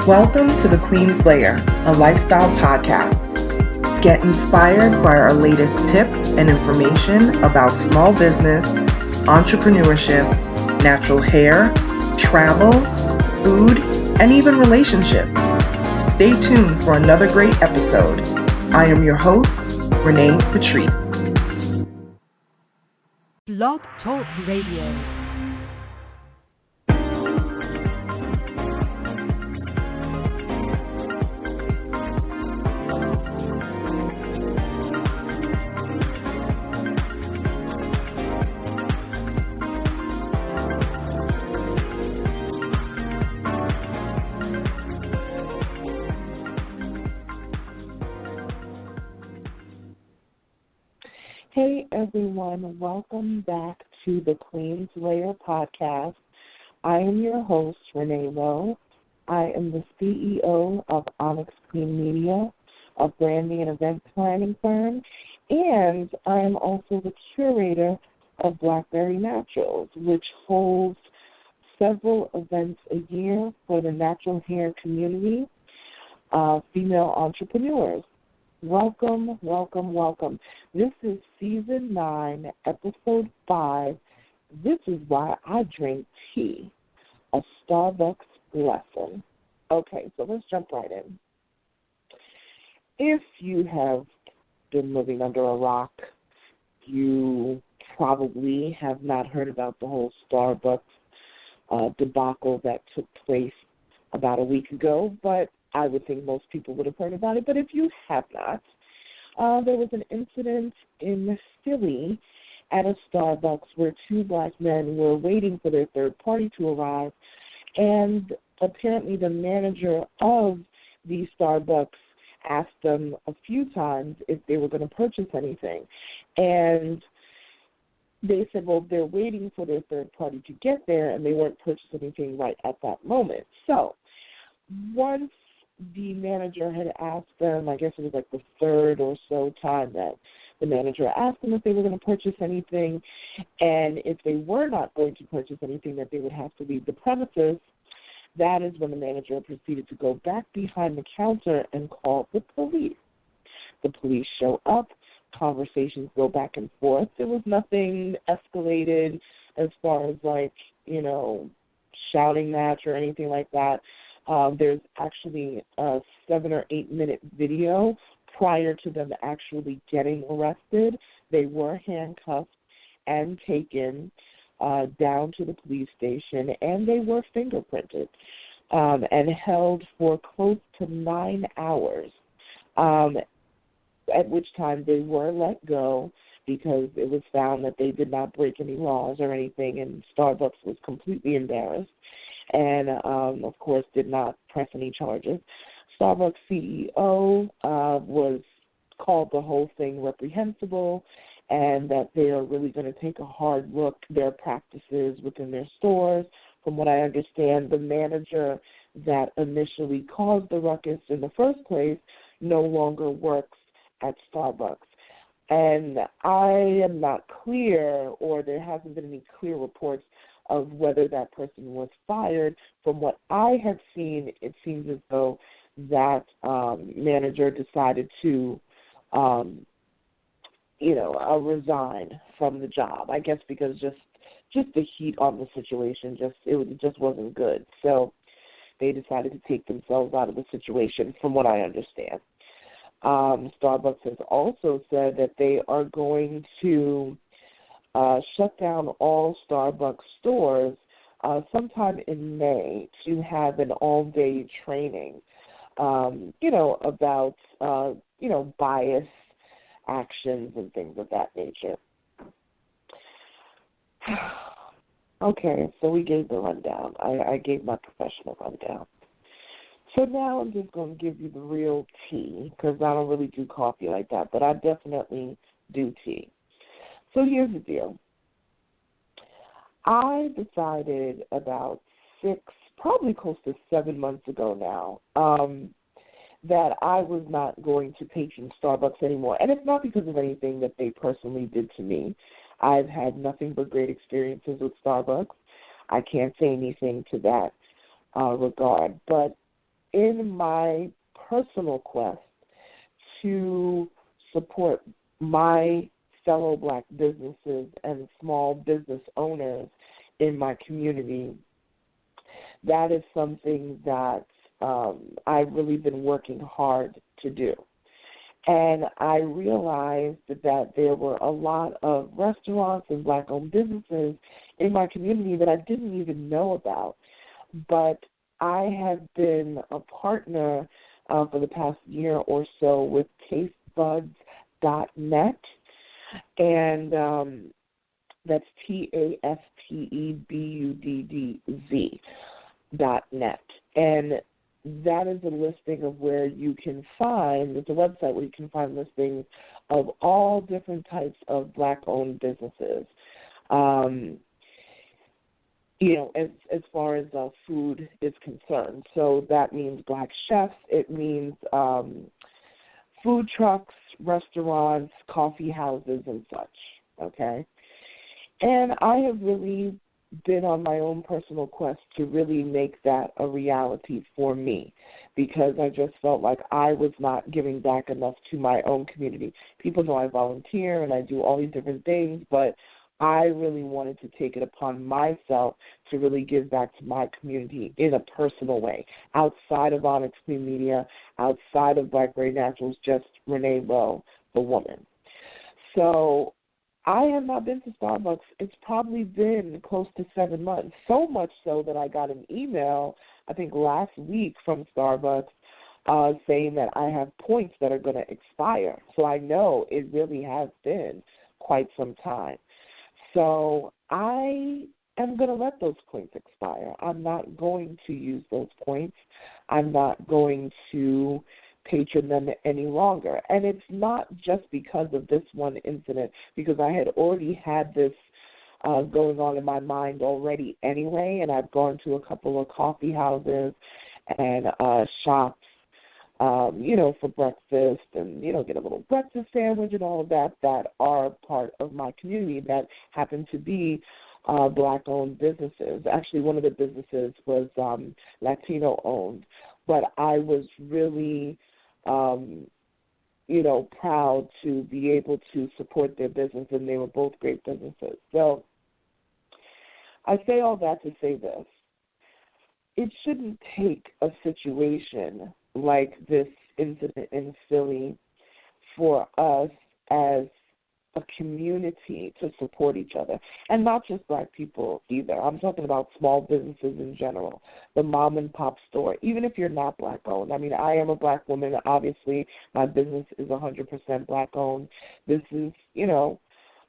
Welcome to the Queen's Lair, a lifestyle podcast. Get inspired by our latest tips and information about small business, entrepreneurship, natural hair, travel, food, and even relationships. Stay tuned for another great episode. I am your host, Renée Patrice. Blog Talk Radio. Hey everyone, welcome back to the Queen's Lair podcast. I am your host, Renée Lowe. I am the CEO of OnyxQueen Media, a branding and event planning firm, and I am also the curator of Blackberry Naturals, which holds several events a year for the natural hair community, female entrepreneurs. Welcome, welcome, welcome. This is Season 9, Episode 5. This is why I drink tea, a Starbucks lesson. Okay, so let's jump right in. If you have been living under a rock, you probably have not heard about the whole Starbucks debacle that took place about a week ago, but I would think most people would have heard about it. But if you have not, there was an incident in Philly at a Starbucks where two black men were waiting for their third party to arrive, and apparently the manager of the Starbucks asked them a few times if they were going to purchase anything. And they said, well, they're waiting for their third party to get there, and they weren't purchasing anything right at that moment. So once the manager had asked them, I guess it was like the third or so time that the manager asked them if they were going to purchase anything, and if they were not going to purchase anything, that they would have to leave the premises. That is when the manager proceeded to go back behind the counter and call the police. The police show up, conversations go back and forth. There was nothing escalated as far as shouting match or anything like that. There's actually a 7 or 8 minute video prior to them actually getting arrested. They were handcuffed and taken down to the police station, and they were fingerprinted and held for close to 9 hours, at which time they were let go because it was found that they did not break any laws or anything, and Starbucks was completely embarrassed and, of course, did not press any charges. Starbucks CEO was called the whole thing reprehensible, and that they are really going to take a hard look at their practices within their stores. From what I understand, the manager that initially caused the ruckus in the first place no longer works at Starbucks. And I am not clear, or there hasn't been any clear reports of whether that person was fired. From what I have seen, it seems as though that manager decided to, resign from the job. I guess because just the heat on the situation, it just wasn't good. So they decided to take themselves out of the situation, from what I understand. Starbucks has also said that they are going to shut down all Starbucks stores sometime in May to have an all-day training, about, bias actions and things of that nature. Okay, so we gave the rundown. I gave my professional rundown. So now I'm just going to give you the real tea, because I don't really do coffee like that, but I definitely do tea. So here's the deal. I decided about 6, probably close to 7 months ago now, that I was not going to patron Starbucks anymore. And it's not because of anything that they personally did to me. I've had nothing but great experiences with Starbucks. I can't say anything to that regard. But in my personal quest to support my fellow Black businesses and small business owners in my community, that is something that I've really been working hard to do. And I realized that there were a lot of restaurants and Black-owned businesses in my community that I didn't even know about. But I have been a partner for the past year or so with tastebuds.net, and that's TASTEBUDDZ.net. And that is a listing of where you can find, it's a website where you can find listings of all different types of Black-owned businesses. As far as food is concerned. So that means Black chefs, it means food trucks, restaurants, coffee houses, and such, okay? And I have really been on my own personal quest to really make that a reality for me, because I just felt like I was not giving back enough to my own community. People know I volunteer and I do all these different things, but I really wanted to take it upon myself to really give back to my community in a personal way, outside of OnyxQueen Media, outside of Black Gray Naturals, just Renée Lowe, the woman. So I have not been to Starbucks. It's probably been close to 7 months, so much so that I got an email, I think last week, from Starbucks saying that I have points that are going to expire. So I know it really has been quite some time. So I am going to let those points expire. I'm not going to use those points. I'm not going to patron them any longer. And it's not just because of this one incident, because I had already had this going on in my mind already anyway, and I've gone to a couple of coffee houses and shops, for breakfast and, get a little breakfast sandwich and all of that are part of my community that happen to be Black-owned businesses. Actually, one of the businesses was Latino-owned, but I was really proud to be able to support their business, and they were both great businesses. So I say all that to say this. It shouldn't take a situation like this incident in Philly for us as a community to support each other, and not just Black people either. I'm talking about small businesses in general, the mom and pop store, even if you're not Black owned. I mean, I am a Black woman. Obviously, my business is 100% Black owned. This is,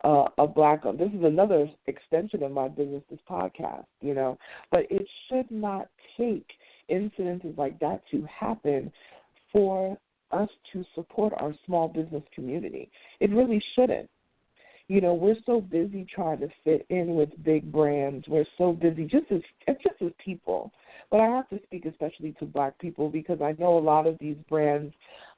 a Black owned. This is another extension of my business, this podcast, But it should not take incidences like that to happen for us to support our small business community. It really shouldn't. We're so busy trying to fit in with big brands. We're so busy just as people. But I have to speak especially to Black people, because I know a lot of these brands,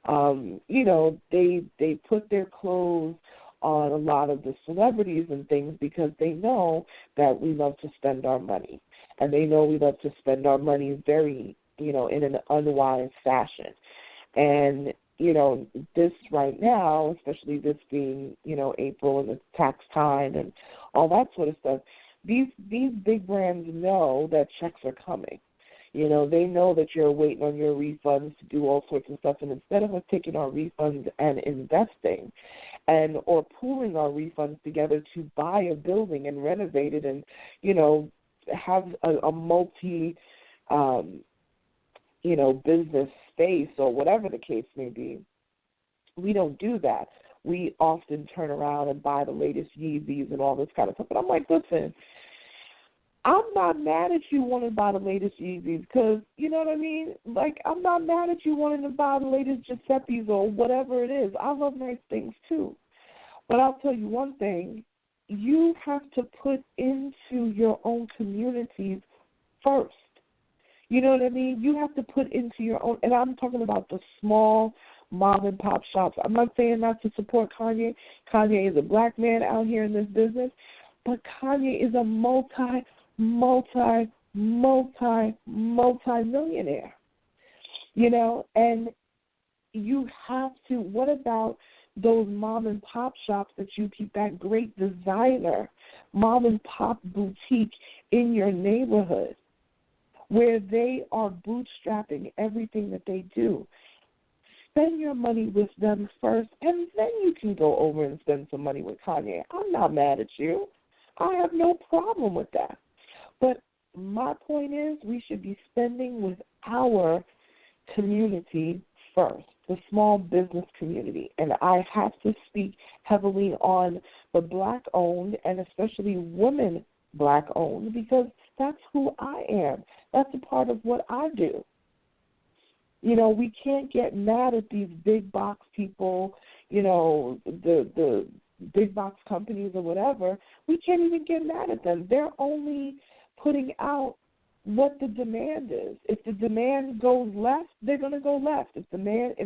they put their clothes on a lot of the celebrities and things because they know that we love to spend our money. And they know we love to spend our money very, in an unwise fashion. And, this right now, especially this being, April and it's tax time and all that sort of stuff, these big brands know that checks are coming. They know that you're waiting on your refunds to do all sorts of stuff. And instead of us taking our refunds and investing or pooling our refunds together to buy a building and renovate it and, have a multi, business space or whatever the case may be, we don't do that. We often turn around and buy the latest Yeezys and all this kind of stuff. But I'm like, listen, I'm not mad at you wanting to buy the latest Yeezys because, you know what I mean? Like, I'm not mad at you wanting to buy the latest Giuseppe's or whatever it is. I love nice things too. But I'll tell you one thing. You have to put into your own communities first. You know what I mean? You have to put into your own, and I'm talking about the small mom and pop shops. I'm not saying not to support Kanye. Kanye is a Black man out here in this business, but Kanye is a multi-millionaire. And you have to, what about those mom and pop shops that you keep, that great designer mom and pop boutique in your neighborhood where they are bootstrapping everything that they do? Spend your money with them first, and then you can go over and spend some money with Kanye. I'm not mad at you. I have no problem with that. But my point is we should be spending with our community first, the small business community. And I have to speak heavily on the Black-owned and especially women Black-owned because that's who I am. That's a part of what I do. We can't get mad at these big box people, the big box companies or whatever. We can't even get mad at them. They're only putting out what the demand is. If the demand goes left, they're going to go left. If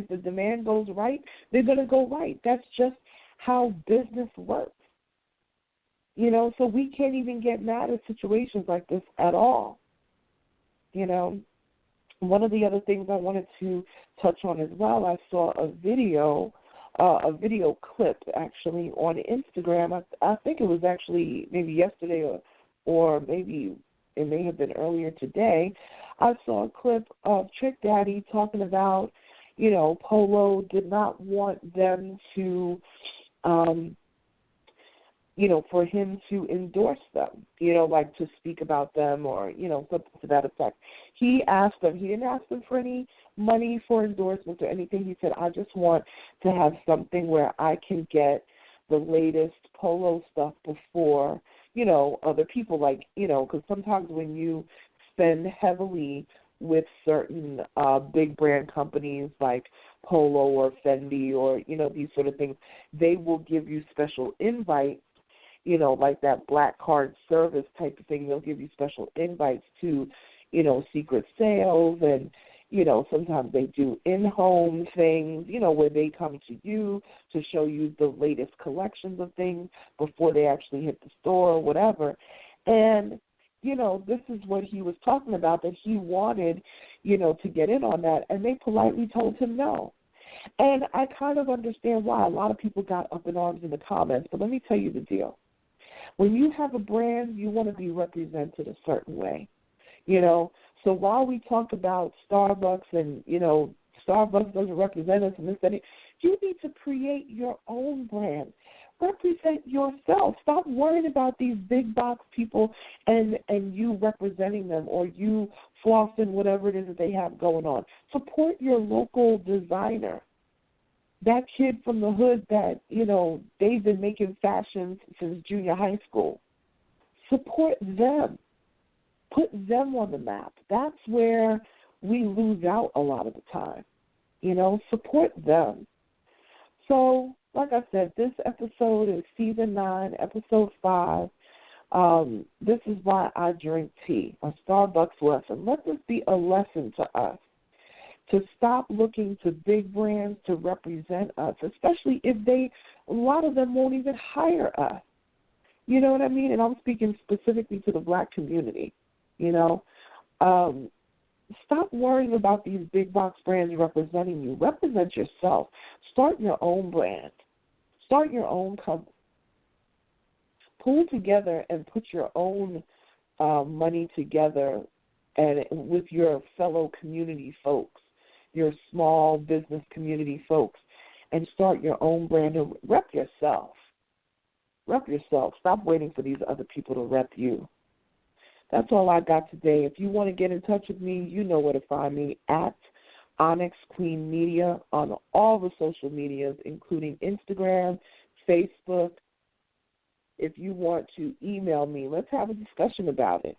the demand goes right, they're going to go right. That's just how business works. So we can't even get mad at situations like this at all. One of the other things I wanted to touch on as well, I saw a video clip actually on Instagram. I think it was actually maybe yesterday or maybe it may have been earlier today. I saw a clip of Trick Daddy talking about, Polo did not want them to, for him to endorse them, like to speak about them or, something to that effect. He asked them, he didn't ask them for any money for endorsements or anything. He said, I just want to have something where I can get the latest Polo stuff before, other people, like, because sometimes when you spend heavily with certain big brand companies like Polo or Fendi or, these sort of things, they will give you special invites, like that black card service type of thing. They'll give you special invites to, secret sales and, sometimes they do in-home things, where they come to you to show you the latest collections of things before they actually hit the store or whatever. And, this is what he was talking about, that he wanted, to get in on that, and they politely told him no. And I kind of understand why a lot of people got up in arms in the comments, but let me tell you the deal. When you have a brand, you want to be represented a certain way, So while we talk about Starbucks and, Starbucks doesn't represent us and this and that, you need to create your own brand. Represent yourself. Stop worrying about these big box people and you representing them or you flossing whatever it is that they have going on. Support your local designer. That kid from the hood that, they've been making fashions since junior high school. Support them. Put them on the map. That's where we lose out a lot of the time. Support them. So, like I said, this episode is Season 9, Episode 5. This is why I drink tea, a Starbucks lesson. Let this be a lesson to us to stop looking to big brands to represent us, especially if a lot of them won't even hire us. You know what I mean? And I'm speaking specifically to the Black community. Stop worrying about these big box brands representing you. Represent yourself. Start your own brand. Start your own company. Pull together and put your own money together and with your fellow community folks, your small business community folks, and start your own brand and rep yourself. Rep yourself. Stop waiting for these other people to rep you. That's all I got today. If you want to get in touch with me, you know where to find me, at OnyxQueen Media on all the social medias, including Instagram, Facebook. If you want to email me, let's have a discussion about it.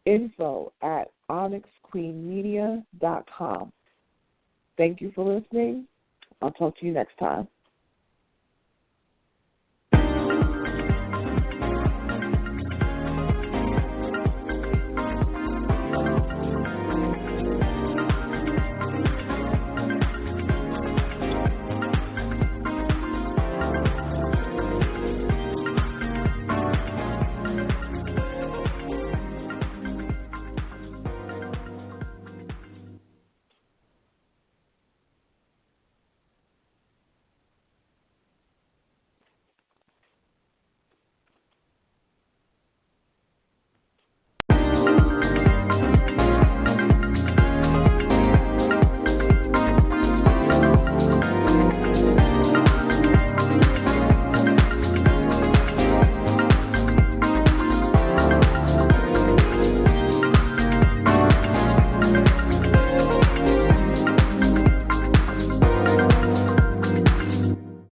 info@OnyxQueenMedia.com. Thank you for listening. I'll talk to you next time.